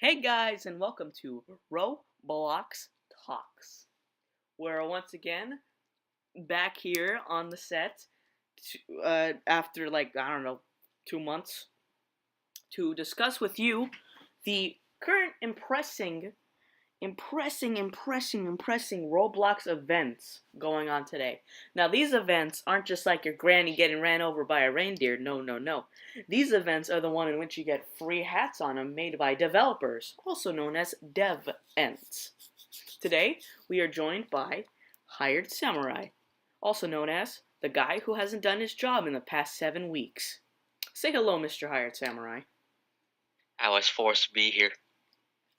Hey guys, and welcome to Roblox Talks. We're once again back here on the set after I don't know 2 months to discuss with you the current impressing Roblox events going on today. Now, these events aren't just like your granny getting ran over by a reindeer. No, no, no. These events are the one in which you get free hats on them made by developers, also known as Devents. Today, we are joined by Hired Samurai, also known as the guy who hasn't done his job in the past 7 weeks. Say hello, Mr. Hired Samurai. I was forced to be here.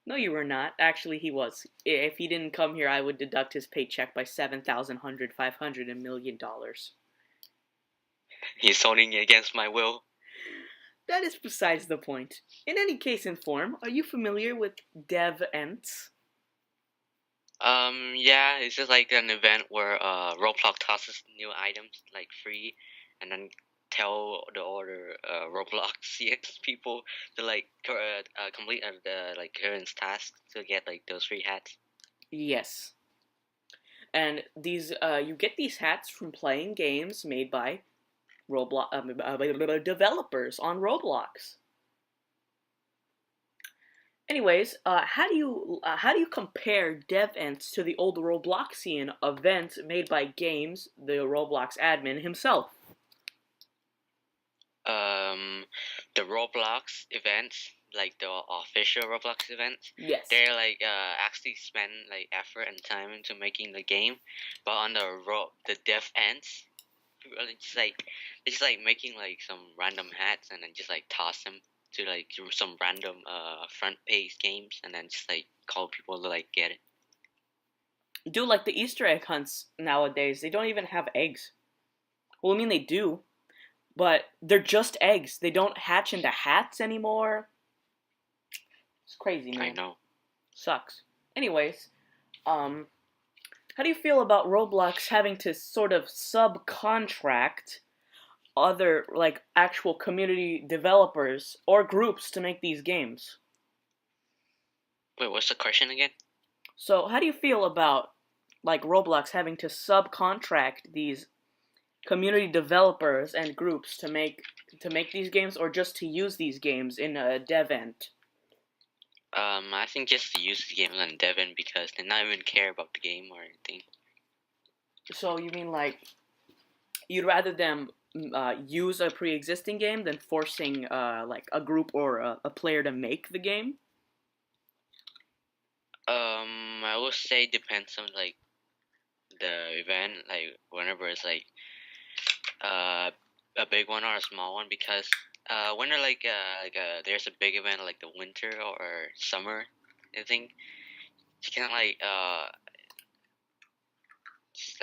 No, you were not. Actually, he was. If he didn't come here, I would deduct his paycheck by 7,000, 500, and $1,000,000. He's holding it against my will. That is besides the point. In any case and form, are you familiar with Devents? Yeah, it's just like an event where Roblox tosses new items like free, and then tell the other Roblox people to complete the current tasks to get like those free hats. Yes. And these, you get these hats from playing games made by developers on Roblox. Anyways, how do you compare Devents to the old Robloxian events made by Games, the Roblox admin himself? The Roblox events, like the official Roblox events, Yes. they're actually spend like effort and time into making the game, but on the dev ends, they just making like some random hats and then just like toss them to like some random front page games and then just like call people to like get it. Do like the Easter egg hunts nowadays. They don't even have eggs. Well, I mean they do, but they're just eggs. They don't hatch into hats anymore. It's crazy, man. I know. Sucks. Anyways, how do you feel about Roblox having to sort of subcontract other like actual community developers or groups to make these games? Wait, what's the question again? So, how do you feel about like Roblox having to subcontract these community developers and groups to make these games, or just to use these games in a devent? I think just to use the game on Devon because they not even care about the game or anything. So you mean like you'd rather them use a pre-existing game than forcing like a group or a player to make the game? I would say depends on like the event, like whenever it's uh a big one or a small one, because when they're there's a big event like the winter or summer, I think you can just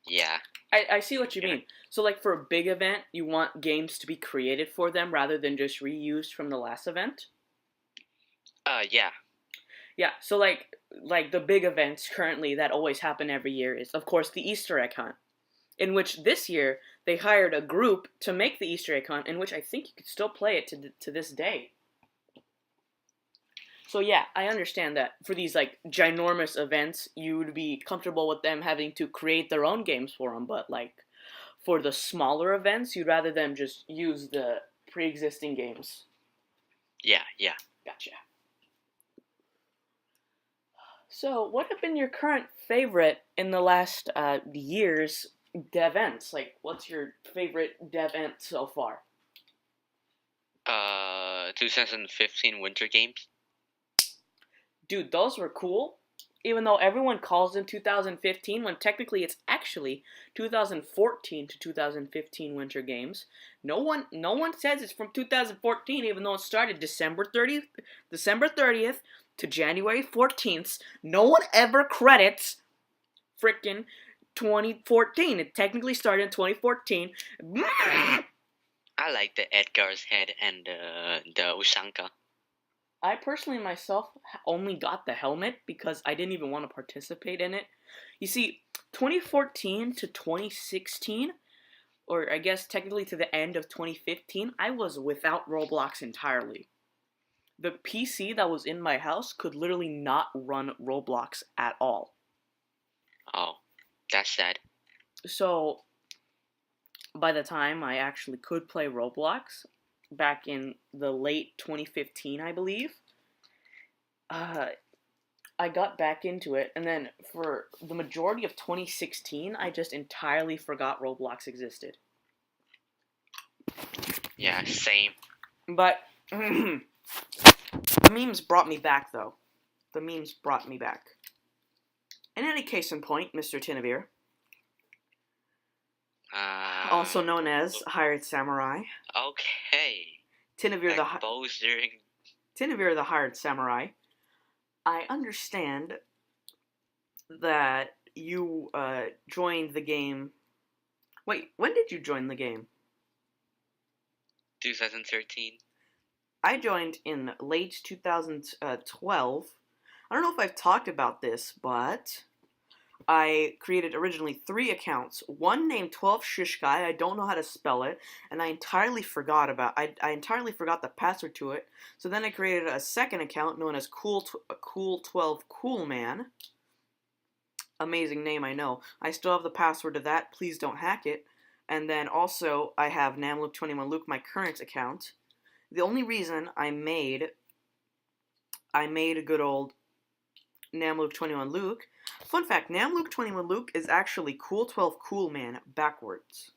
yeah. I see what you mean. So like for a big event, you want games to be created for them rather than just reused from the last event? Yeah. Yeah, so like the big events currently that always happen every year is of course the Easter egg hunt, in which this year they hired a group to make the Easter egg hunt, in which I think you could still play it to this day. So yeah, I understand that for these like ginormous events, you would be comfortable with them having to create their own games for them, but like for the smaller events, you'd rather them just use the pre-existing games. Yeah. Gotcha. So, what have been your current favorite in the last year's devents? Like, what's your favorite devent so far? 2015 Winter Games. Dude, those were cool. Even though everyone calls them 2015, when technically it's actually 2014 to 2015 Winter Games. No one says it's from 2014, even though it started December 30th to January 14th. No one ever credits frickin' 2014. It technically started in 2014. I like the Edgar's head and the Ushanka. I personally myself only got the helmet because I didn't even want to participate in it. You see, 2014 to 2016, or I guess technically to the end of 2015, I was without Roblox entirely. The PC that was in my house could literally not run Roblox at all. Oh, that's sad. So by the time I actually could play Roblox, back in the late 2015, I believe, uh, I got back into it, and then for the majority of 2016, I just entirely forgot Roblox existed. Yeah, same. But the memes brought me back, though. The memes brought me back. In any case in point, Mr. Tinevere, also known as Hired Samurai, Okay. Tinevere Exposing. the Hired Samurai, I understand that you joined the game. Wait, when did you join the game? 2013. I joined in late 2012. I don't know if I've talked about this, but I created originally 3 accounts. One named 12 Shish Guy. I don't know how to spell it, and I entirely forgot the password to it. So then I created a second account known as Cool 12 Cool Man. Amazing name, I know. I still have the password to that. Please don't hack it. And then also I have NamLuke21Luke, my current account. The only reason I made a good old NamLuke21Luke. Fun fact, NamLuke21Luke is actually Cool 12 Cool Man backwards.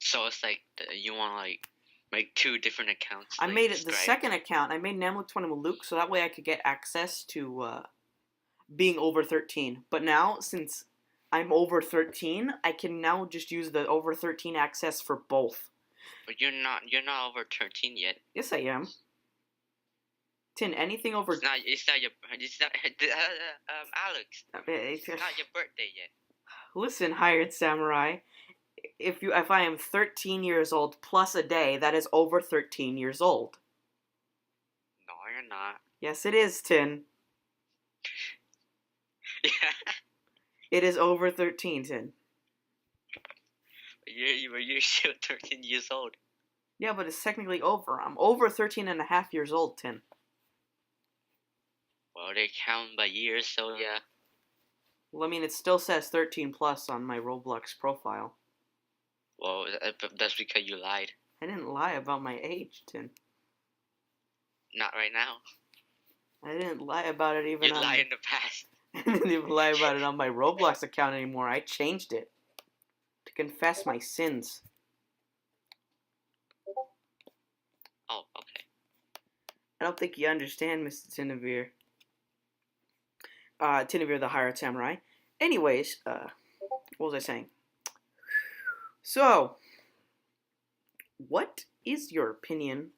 So it's like you want to like make 2 different accounts. I made it the second account. I made NamLuke21Luke so that way I could get access to being over 13. But now, since I'm over 13, I can now just use the over 13 access for both. But you're not over 13 yet. Yes, I am. Tin, anything over... It's not Alex. It's not your birthday yet. Listen, Hired Samurai. If I am 13 years old plus a day, that is over 13 years old. No, you're not. Yes, it is, Tin. Yeah. It is over 13, Tin. You're still 13 years old. Yeah, but it's technically over. I'm over 13 and a half years old, Tin. Well, they count by years, so yeah. Well, I mean, it still says 13 plus on my Roblox profile. Well, that's because you lied. I didn't lie about my age, Tin. Not right now. I didn't lie about it even You lied in the past. I didn't even lie about it on my Roblox account anymore. I changed it to confess my sins. Oh, okay. I don't think you understand, Mr. Tinevere. Tinevere the Hired Samurai. Anyways, what was I saying? So, what is your opinion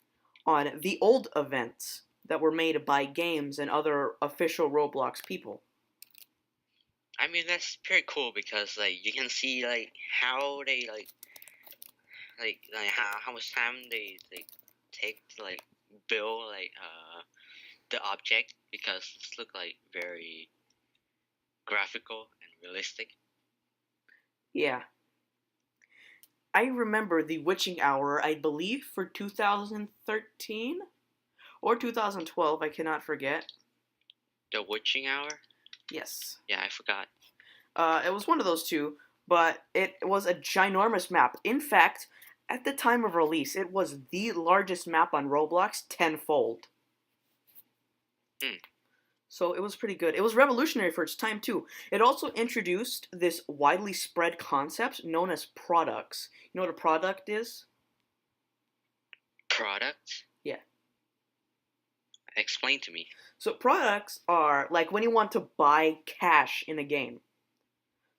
on the old events that were made by games and other official Roblox people? I mean, that's pretty cool because like you can see like how they like how much time they take to like build like the object, because it's look like very graphical and realistic. Yeah. I remember the witching hour, I believe, for 2013 or 2012, I cannot forget. The witching hour? Yes. Yeah, I forgot. It was one of those two, but it was a ginormous map. In fact, at the time of release, it was the largest map on Roblox tenfold. So it was pretty good. It was revolutionary for its time, too. It also introduced this widely spread concept known as products. You know what a product is? Products? Yeah. Explain to me. So products are like when you want to buy cash in a game.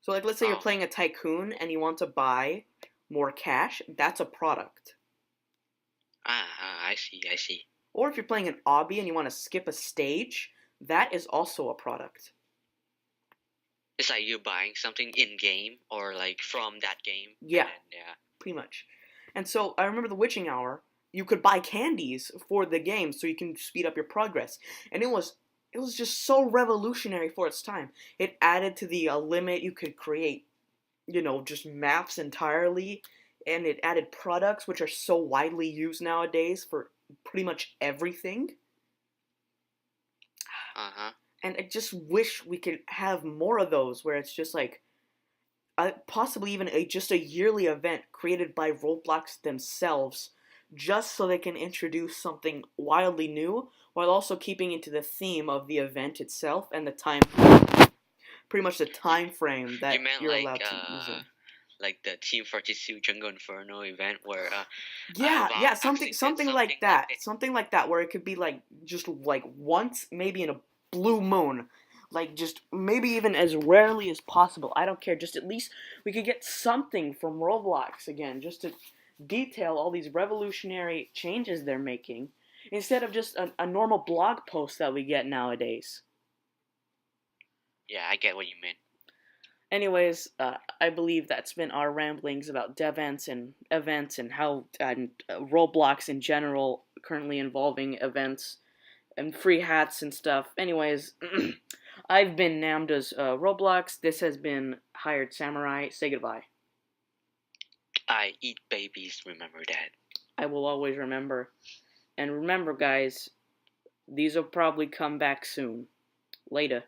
So like let's say you're playing a tycoon and you want to buy more cash, that's a product. I see. Or if you're playing an obby and you want to skip a stage, that is also a product. It's like you buying something in game or like from that game. Yeah. Yeah. Pretty much. And so I remember the witching hour, you could buy candies for the game so you can speed up your progress. And it was just so revolutionary for its time. It added to the limit you could create, just maps entirely, and it added products which are so widely used nowadays for pretty much everything. Uh-huh. And I just wish we could have more of those where it's just like possibly even just a yearly event created by Roblox themselves, just so they can introduce something wildly new while also keeping into the theme of the event itself and the time, pretty much the You, time frame you that meant you're allowed to use in. like the Team 42 Jungle Inferno event where Yeah, something Boxing did something something like like that. Something like that where it could be like just like once maybe in a blue moon. Like just maybe even as rarely as possible. I don't care. Just at least we could get something from Roblox again just to detail all these revolutionary changes they're making instead of just a normal blog post that we get nowadays. Yeah, I get what you mean. Anyways, I believe that's been our ramblings about Devents and events and how Roblox in general currently involving events and free hats and stuff. Anyways, I've been Namda's Roblox. This has been Hired Samurai. Say goodbye. I eat babies, remember that. I will always remember. And remember, guys, these will probably come back soon. Later.